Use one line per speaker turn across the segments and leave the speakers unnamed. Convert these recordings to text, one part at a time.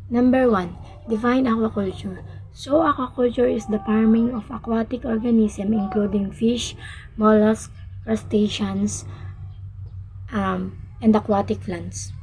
Number 1. Define aquaculture. So, aquaculture is the farming of aquatic organisms including fish, mollusks, crustaceans, and aquatic plants.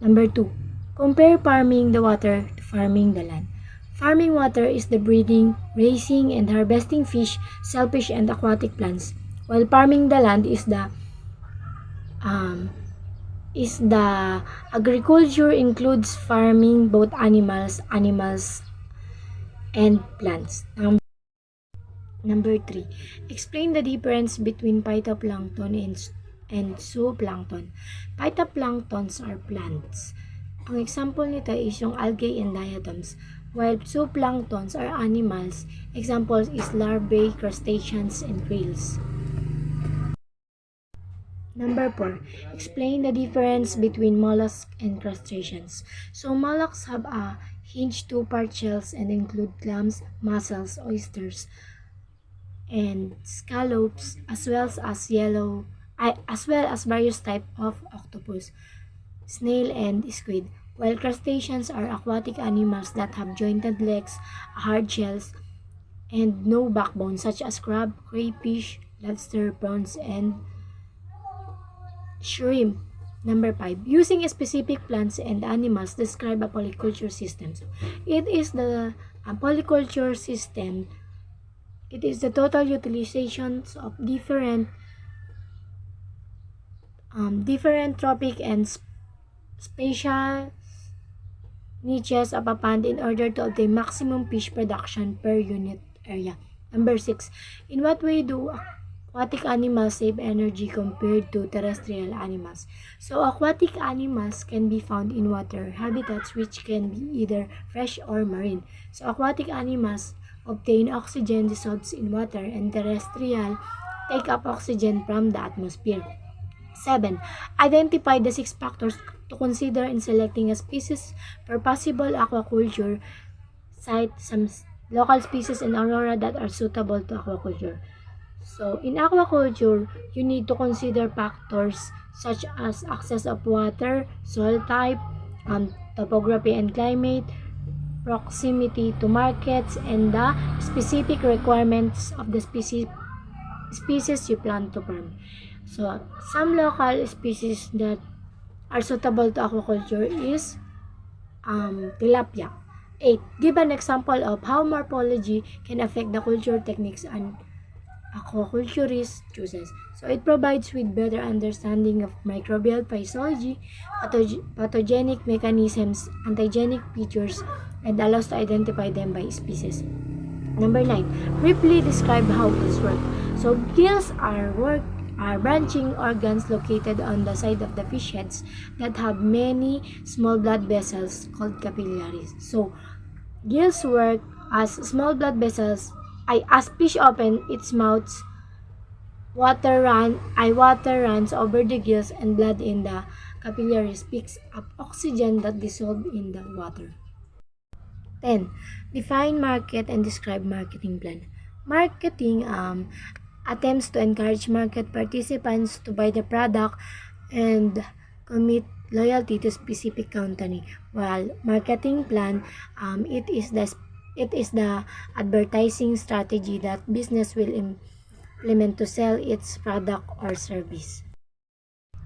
Number 2. Compare farming the water to farming the land. Farming water is the breeding, raising, and harvesting fish, shellfish, and aquatic plants, while farming the land um, is the agriculture includes farming both animals and plants. Number 3. Explain the difference between phytoplankton and zooplankton. Phytoplanktons are plants. Ang example nito is yung algae and diatoms, while zooplanktons are animals. Examples is larvae, crustaceans, and krill. Number 4. Explain the difference between mollusks and crustaceans. So mollusks have a hinged two-part shells and include clams, mussels, oysters, and scallops, as well as various types of octopus, snail, and squid. While crustaceans are aquatic animals that have jointed legs, hard shells, and no backbone, such as crab, crayfish, lobster, prawns, and shrimp. Number 5. Using specific plants and animals, describe a polyculture system. So, it is the polyculture system. It is the total utilization of different tropic and spatial niches of a pond in order to obtain maximum fish production per unit area. Number 6. In what way do aquatic animals save energy compared to terrestrial animals? So, aquatic animals can be found in water habitats which can be either fresh or marine. So, aquatic animals obtain oxygen dissolved in water, and terrestrial take up oxygen from the atmosphere. 7. Identify the 6 factors to consider in selecting a species for possible aquaculture. Cite some local species in Aurora that are suitable to aquaculture. So, in aquaculture, you need to consider factors such as access of water, soil type, topography and climate, proximity to markets, and the specific requirements of the species you plan to farm. So, some local species that are suitable to aquaculture is tilapia. 8. Give an example of how morphology can affect the culture techniques and aquaculturist chooses. So, it provides with better understanding of microbial physiology, pathogenic mechanisms, antigenic features, and allows to identify them by species. Number 9. Briefly describe how gills work. So, gills are branching organs located on the side of the fish heads that have many small blood vessels called capillaries. So, gills work as small blood vessels. As fish open its mouth, water runs over the gills, and blood in the capillaries picks up oxygen that dissolves in the water. 10. Define market and describe marketing plan. Marketing attempts to encourage market participants to buy the product and commit loyalty to specific company. While marketing plan, it is the advertising strategy that business will implement to sell its product or service.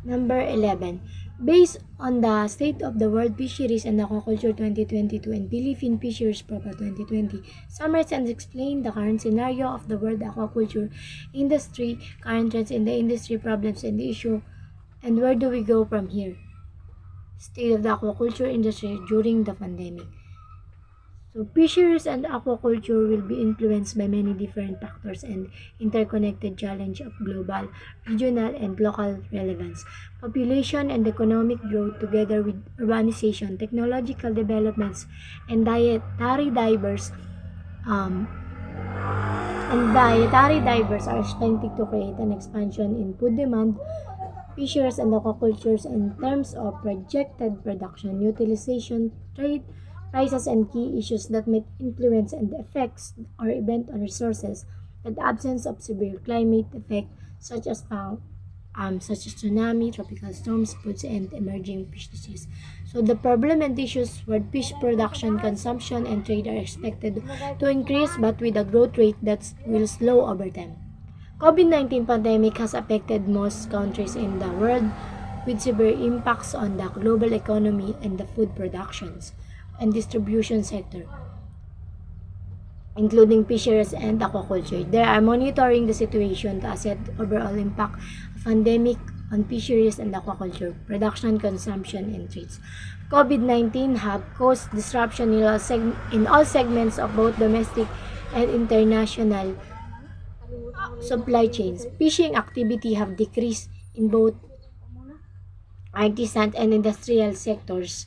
Number 11. Based on the State of the World Fisheries and Aquaculture 2022 and Philippine Fisheries Proposal 2020, summarize and explain the current scenario of the world aquaculture industry, current trends in the industry, problems and the issue, and where do we go from here? State of the aquaculture industry during the pandemic. So, fisheries and aquaculture will be influenced by many different factors and interconnected challenge of global, regional, and local relevance. Population and economic growth together with urbanization, technological developments, and um, dietary divers are expected to create an expansion in food demand. Fisheries and aquaculture in terms of projected production, utilization, trade, prices, and key issues that may influence and effects or event on resources, and the absence of severe climate effect such as such as tsunami, tropical storms, floods, and emerging fish disease. So the problem and issues were fish production, consumption, and trade are expected to increase, but with a growth rate that will slow over time. COVID-19 pandemic has affected most countries in the world with severe impacts on the global economy and the food productions and distribution sector, including fisheries and aquaculture. They are monitoring the situation to assess overall impact of pandemic on fisheries and aquaculture, production, consumption, and trades. COVID-19 have caused disruption in all segments of both domestic and international supply chains. Fishing activity have decreased in both artisan and industrial sectors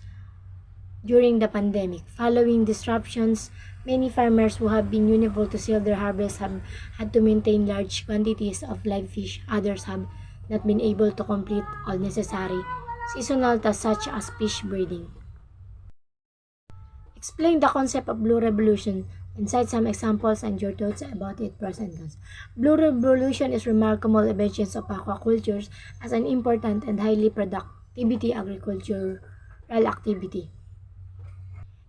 during the pandemic. Following disruptions, many farmers who have been unable to sell their harvest have had to maintain large quantities of live fish. Others have not been able to complete all necessary seasonal tasks such as fish breeding. Explain the concept of Blue Revolution and cite some examples and your thoughts about it, pros and cons. Blue Revolution is remarkable emergence of aquaculture as an important and highly productivity agricultural activity,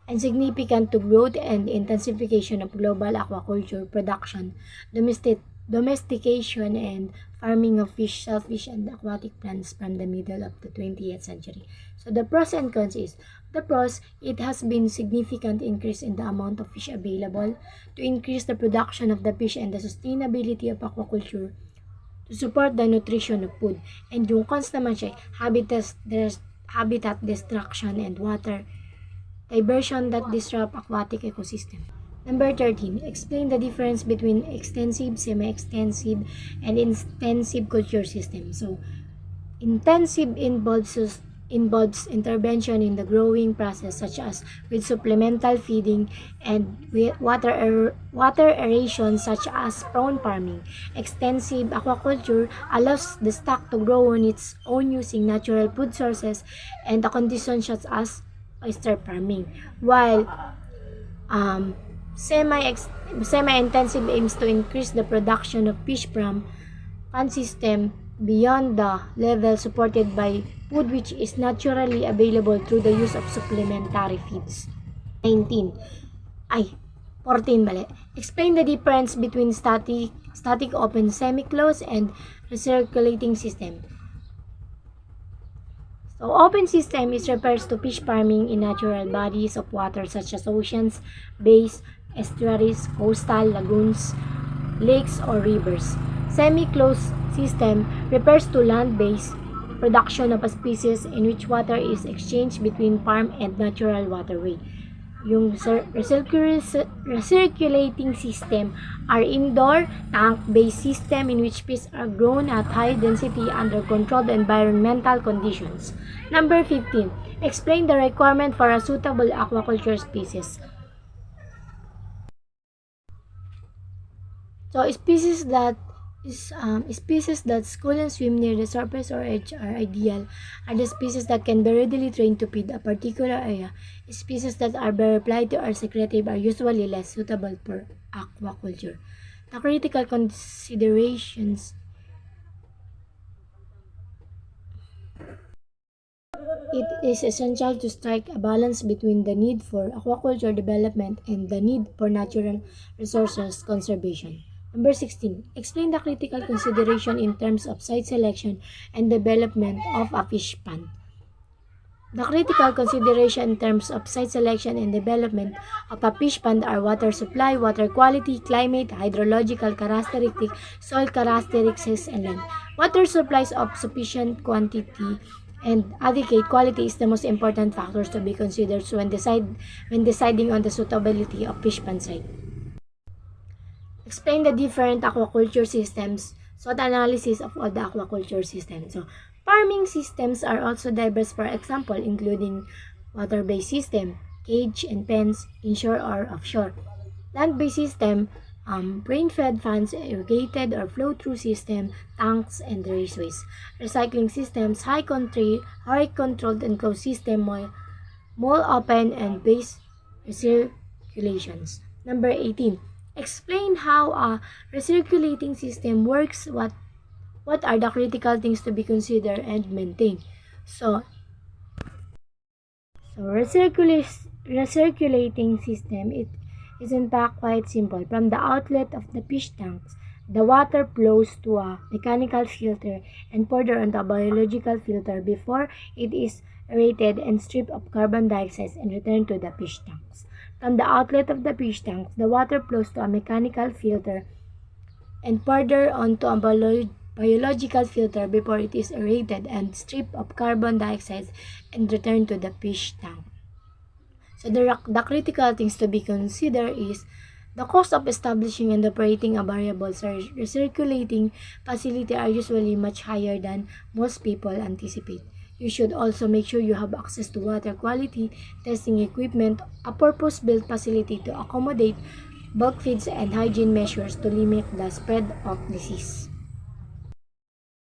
and significant to growth and intensification of global aquaculture production, domestication, and farming of fish, shellfish, and aquatic plants from the middle of the 20th century. So the pros and cons is, the pros, it has been significant increase in the amount of fish available to increase the production of the fish and the sustainability of aquaculture to support the nutrition of food. And yung cons naman siya, habitat destruction and water diversion that disrupt aquatic ecosystem. Number 13. Explain the difference between extensive, semi-extensive, and intensive culture system. So, intensive involves intervention in the growing process such as with supplemental feeding and with water aeration such as prawn farming. Extensive aquaculture allows the stock to grow on its own using natural food sources and the conditions such as oyster farming, while um, semi-intensive aims to increase the production of fish from pond system beyond the level supported by food which is naturally available through the use of supplementary feeds. 19. Ay, 14 bali. Explain the difference between static open semi-closed and recirculating system. So, open system is refers to fish farming in natural bodies of water such as oceans, bays, estuaries, coastal lagoons, lakes, or rivers. Semi-closed system refers to land-based production of a species in which water is exchanged between farm and natural waterway. Yung recirculating system are indoor tank-based system in which fish are grown at high density under controlled environmental conditions. Number 15. Explain the requirement for a suitable aquaculture species. So species that school and swim near the surface or edge are ideal are the species that can be readily trained to feed a particular area. Species that are very flighty or secretive are usually less suitable for aquaculture. The critical considerations. It is essential to strike a balance between the need for aquaculture development and the need for natural resources conservation. Number 16. Explain the critical consideration in terms of site selection and development of a fish pond. The critical consideration in terms of site selection and development of a fish pond are water supply, water quality, climate, hydrological characteristics, soil characteristics, and land. Water supplies of sufficient quantity and adequate quality is the most important factors to be considered when deciding on the suitability of fish pond site. Explain the different aquaculture systems. SWOT analysis of all the aquaculture systems. So, farming systems are also diverse, for example, including water-based system, cage and pens, inshore or offshore. Land-based system, rain-fed funds, irrigated or flow-through system, tanks, and raceways. Recycling systems, high-controlled and closed system, mall open and base recirculations. Number 18. Explain how a recirculating system works, what What are the critical things to be considered and maintained? So, recirculating system, it is in fact quite simple. From the outlet of the fish tanks, the water flows to a mechanical filter and further onto a biological filter before it is aerated and stripped of carbon dioxide and returned to the fish tanks. From the outlet of the fish tanks, the water flows to a mechanical filter and further onto a biological filter before it is aerated and stripped of carbon dioxide and returned to the fish tank. So the critical things to be considered is the cost of establishing and operating a variable recirculating facility are usually much higher than most people anticipate. You should also make sure you have access to water quality testing equipment, a purpose-built facility to accommodate bulk feeds and hygiene measures to limit the spread of disease.